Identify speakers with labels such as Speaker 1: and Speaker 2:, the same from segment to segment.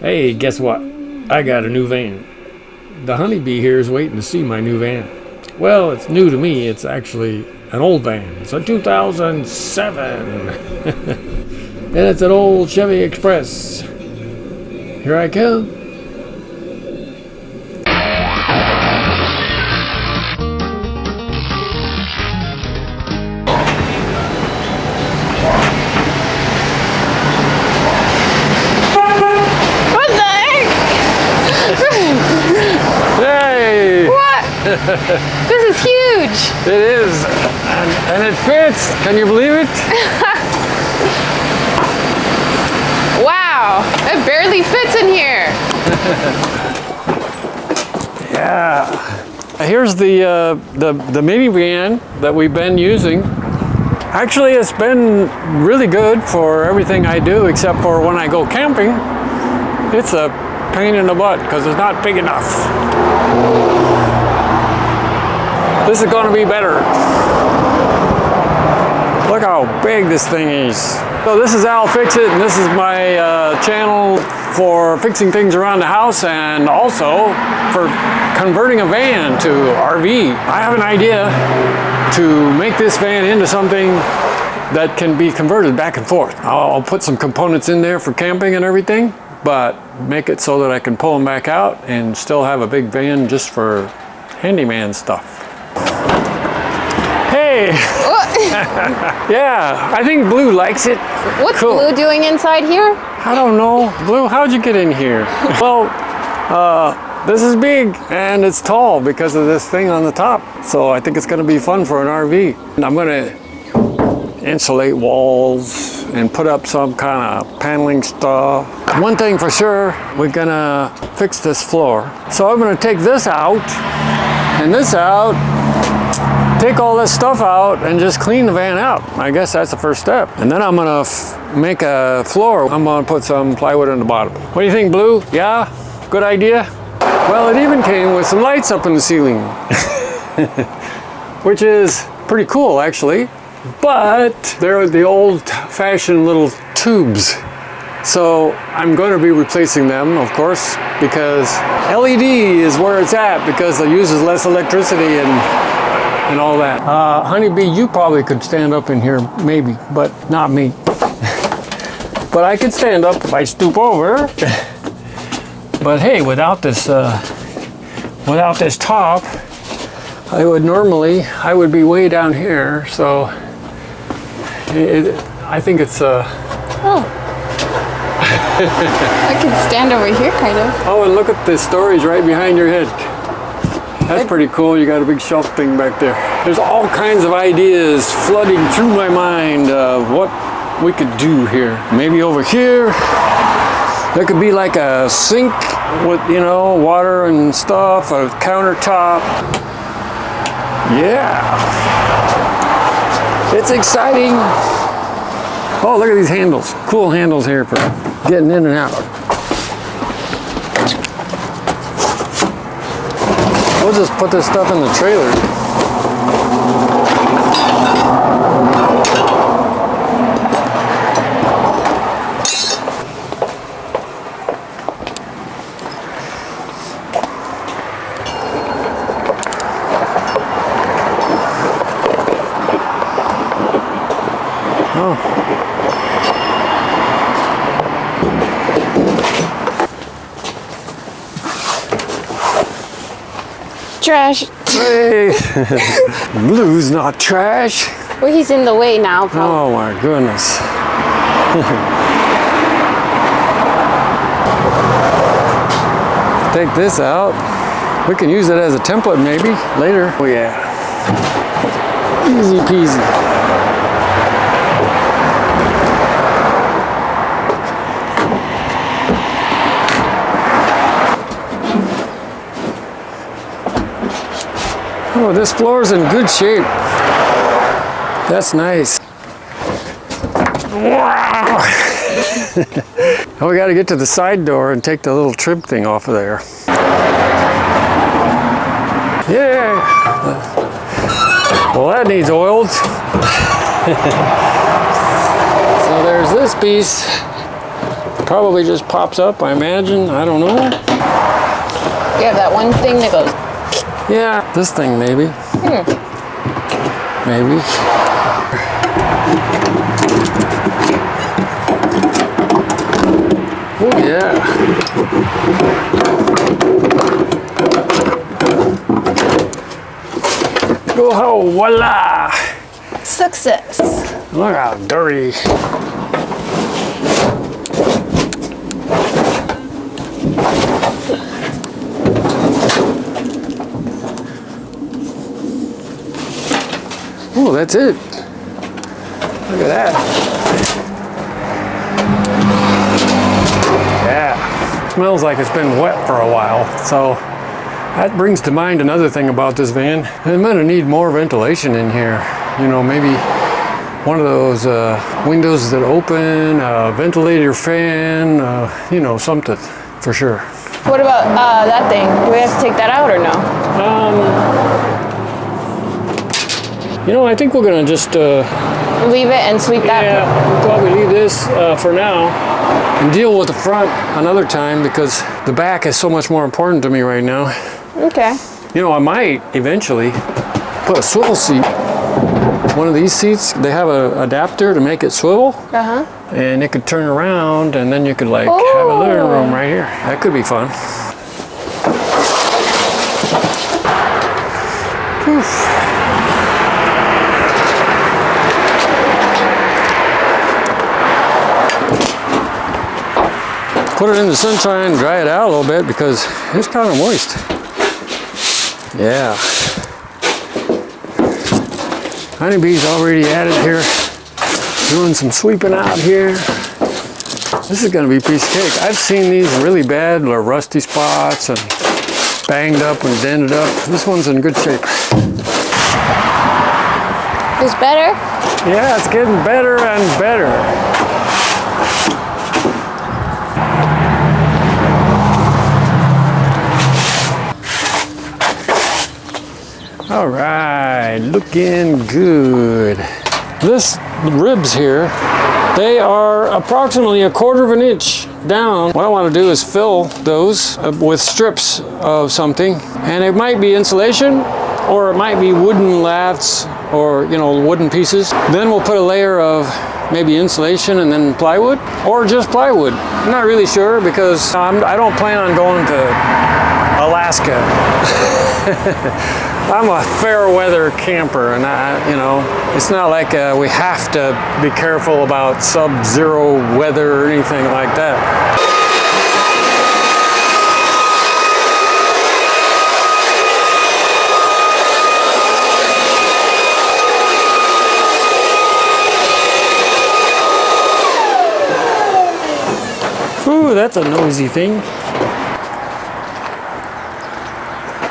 Speaker 1: Hey, guess what? I got a new van. The honeybee here is waiting to see my new van. Well, it's new to me. It's actually an old van. It's a 2007. And it's an old Chevy Express. Here I come. Hey!
Speaker 2: What? This is huge!
Speaker 1: It is, and it fits. Can you believe it?
Speaker 2: Wow, it barely fits in here.
Speaker 1: Yeah. Here's the minivan that we've been using. Actually, it's been really good for everything I do, except for when I go camping. It's a pain in the butt because it's not big enough. This is going to be better. Look how big this thing is. So this is Al Fix It, and this is my channel for fixing things around the house and also for converting a van to RV. I have an idea to make this van into something that can be converted back and forth. I'll put some components in there for camping and everything, but make it so that I can pull them back out and still have a big van just for handyman stuff. Hey! Yeah, I think Blue likes it.
Speaker 2: What's
Speaker 1: cool.
Speaker 2: Blue doing inside here?
Speaker 1: I don't know. Blue, how'd you get in here? Well, this is big and it's tall because of this thing on the top. So I think it's gonna be fun for an RV. And I'm gonna insulate walls and put up some kind of paneling stuff. One thing for sure, we're gonna fix this floor. So I'm gonna take this out and this out, take all this stuff out and just clean the van out. I guess that's the first step. And then I'm gonna make a floor. I'm gonna put some plywood on the bottom. What do you think, Blue? Yeah? Good idea? Well, it even came with some lights up in the ceiling, which is pretty cool actually. But they're the old-fashioned little tubes. So I'm going to be replacing them, of course, because LED is where it's at because it uses less electricity and all that. Honeybee, you probably could stand up in here, maybe, but not me. But I could stand up if I stoop over. But hey, without this top, I would be way down here. So I think it's
Speaker 2: Oh. I can stand over here, kind of.
Speaker 1: Oh, and look at the storage right behind your head. That's pretty cool. You got a big shelf thing back there. There's all kinds of ideas flooding through my mind of what we could do here. Maybe over here, there could be like a sink with, you know, water and stuff, a countertop. Yeah. It's exciting. Oh, look at these handles. Cool handles here for getting in and out. We'll just put this stuff in the trailer. Oh.
Speaker 2: Trash.
Speaker 1: Hey, Blue's not trash.
Speaker 2: Well, he's in the way now, probably.
Speaker 1: Oh my goodness. Take this out. We can use it as a template maybe later. Oh yeah. Easy peasy. Oh, this floor is in good shape. That's nice. Wow. Oh, we got to get to the side door and take the little trim thing off of there. Yeah. Well, that needs oiled. So there's this piece. probably just pops up, I imagine. I don't know.
Speaker 2: You have that one thing that goes.
Speaker 1: Yeah, this thing maybe. Maybe. Oh yeah. Oh, voila!
Speaker 2: Success.
Speaker 1: Look how dirty. Oh, that's it. Look at that. Yeah. Smells like it's been wet for a while. So that brings to mind another thing about this van. I'm gonna need more ventilation in here. You know, maybe one of those windows that open, a ventilator fan, you know, something for sure.
Speaker 2: What about that thing? Do we have to take that out or no?
Speaker 1: You know, I think we're gonna just
Speaker 2: Leave it and sweep that.
Speaker 1: yeah, we'll probably leave this for now and deal with the front another time because the back is so much more important to me right now.
Speaker 2: Okay.
Speaker 1: You know, I might eventually put a swivel seat. One of these seats, they have an adapter to make it swivel, and it could turn around, and then you could like have a living room right here. That could be fun. Oof. Put it in the sunshine, dry it out a little bit because it's kind of moist. Yeah. Honeybee's already at it here, doing some sweeping out here. This is gonna be a piece of cake. I've seen these really bad or rusty spots and banged up and dented up. This one's in good shape.
Speaker 2: It's better?
Speaker 1: Yeah, it's getting better and better. All right, looking good. This ribs here, they are approximately 1/4 of an inch down. What I want to do is fill those with strips of something, and it might be insulation or it might be wooden lats or, you know, wooden pieces. Then we'll put a layer of maybe insulation and then plywood or just plywood. I'm not really sure because I don't plan on going to Alaska. I'm a fair weather camper, and you know, it's not like we have to be careful about sub-zero weather or anything like that. Ooh, that's a noisy thing.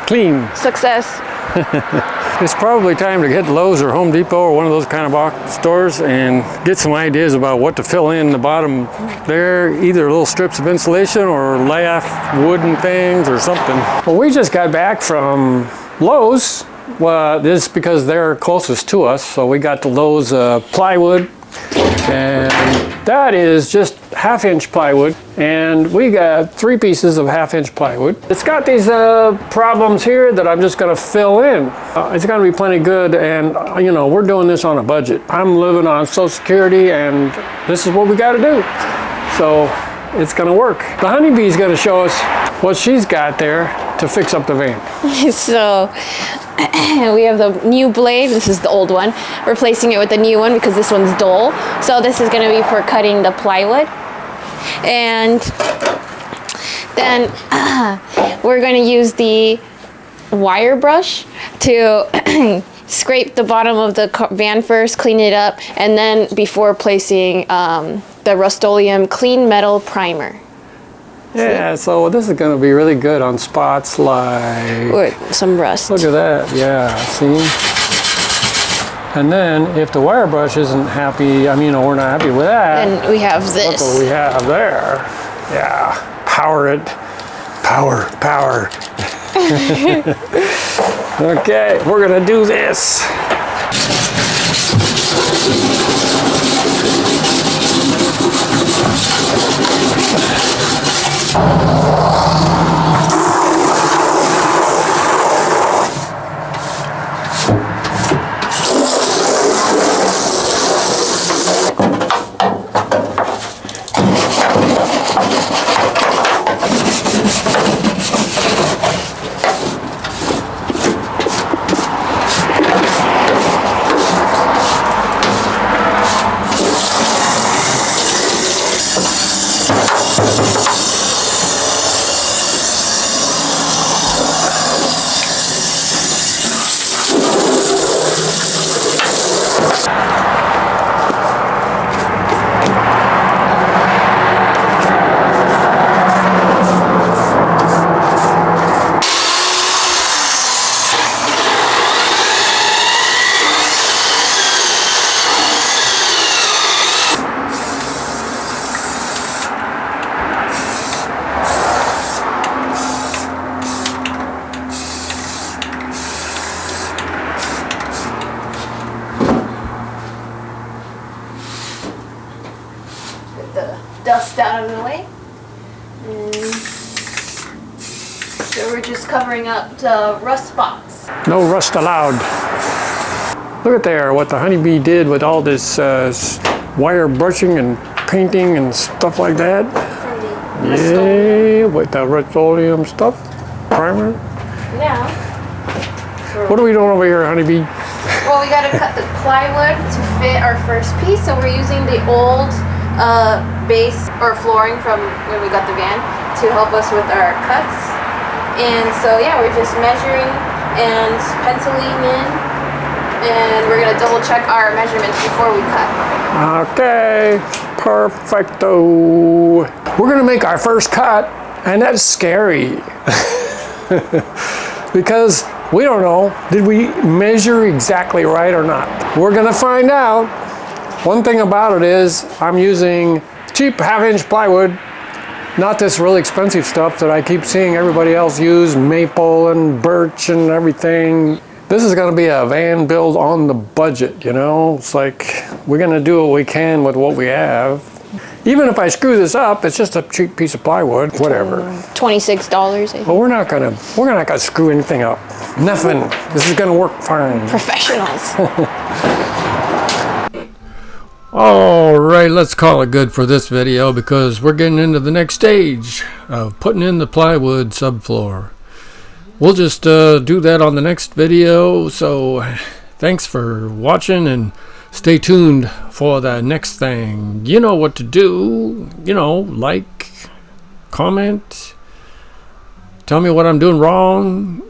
Speaker 1: Clean.
Speaker 2: Success.
Speaker 1: It's probably time to hit Lowe's or Home Depot or one of those kind of box stores and get some ideas about what to fill in the bottom there, either little strips of insulation or lath wooden things or something. Well, we just got back from Lowe's. Well, this is because they're closest to us, so we got the Lowe's plywood, and that is just 1/2 inch plywood, and we got 3 pieces of 1/2 inch plywood. It's got these problems here that I'm just gonna fill in. It's gonna be plenty good, and you know, we're doing this on a budget. I'm living on Social Security, and this is what we gotta do. So it's gonna work. The honeybee's gonna show us what she's got there to fix up the van.
Speaker 2: So we have the new blade. This is the old one. Replacing it with the new one because this one's dull. So this is going to be for cutting the plywood. And then we're going to use the wire brush to scrape the bottom of the van first, clean it up, and then before placing the Rust-Oleum clean metal primer.
Speaker 1: Yeah, so this is going to be really good on spots like...
Speaker 2: Or some rust.
Speaker 1: Look at that, yeah, see? And then if the wire brush isn't happy, I mean, you know, we're not happy with that.
Speaker 2: Then we have this.
Speaker 1: Look what we have there. Yeah, power it. Power, power. Okay, we're going to do this.
Speaker 2: The dust out of the way. And so we're just covering up the rust spots.
Speaker 1: No rust allowed. Look at there, what the honeybee did with all this wire brushing and painting and stuff like that. Yeah, with the Rust-Oleum stuff, primer.
Speaker 2: Yeah.
Speaker 1: What are we doing over here, honeybee?
Speaker 2: Well, we got to cut the plywood to fit our first piece, so we're using the old base or flooring from when we got the van to help us with our cuts. And so yeah, we're just measuring and penciling in, and we're gonna double check our measurements before we cut.
Speaker 1: Okay, perfecto. We're gonna make our first cut, and that's scary because we don't know, did we measure exactly right or not? We're gonna find out. One thing about it is I'm using cheap 1/2-inch plywood, not this really expensive stuff that I keep seeing everybody else use, maple and birch and everything. This is gonna be a van build on the budget, you know? It's like, we're gonna do what we can with what we have. Even if I screw this up, it's just a cheap piece of plywood, whatever.
Speaker 2: $26, I think.
Speaker 1: But we're not gonna screw anything up. Nothing. This is gonna work fine.
Speaker 2: Professionals.
Speaker 1: All right, let's call it good for this video because we're getting into the next stage of putting in the plywood subfloor. We'll just do that on the next video. So thanks for watching and stay tuned for the next thing. You know what to do. You know, like, comment, tell me what I'm doing wrong.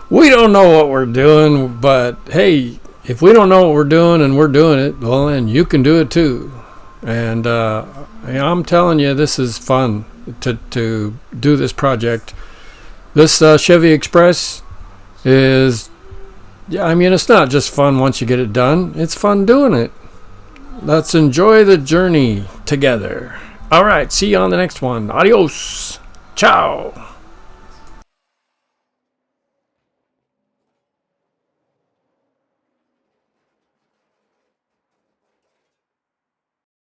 Speaker 1: We don't know what we're doing, but hey, if we don't know what we're doing and we're doing it, well, then you can do it too. And I'm telling you, this is fun to do this project. This Chevy Express is, yeah, I mean, it's not just fun once you get it done. It's fun doing it. Let's enjoy the journey together. All right, see you on the next one. Adios. Ciao.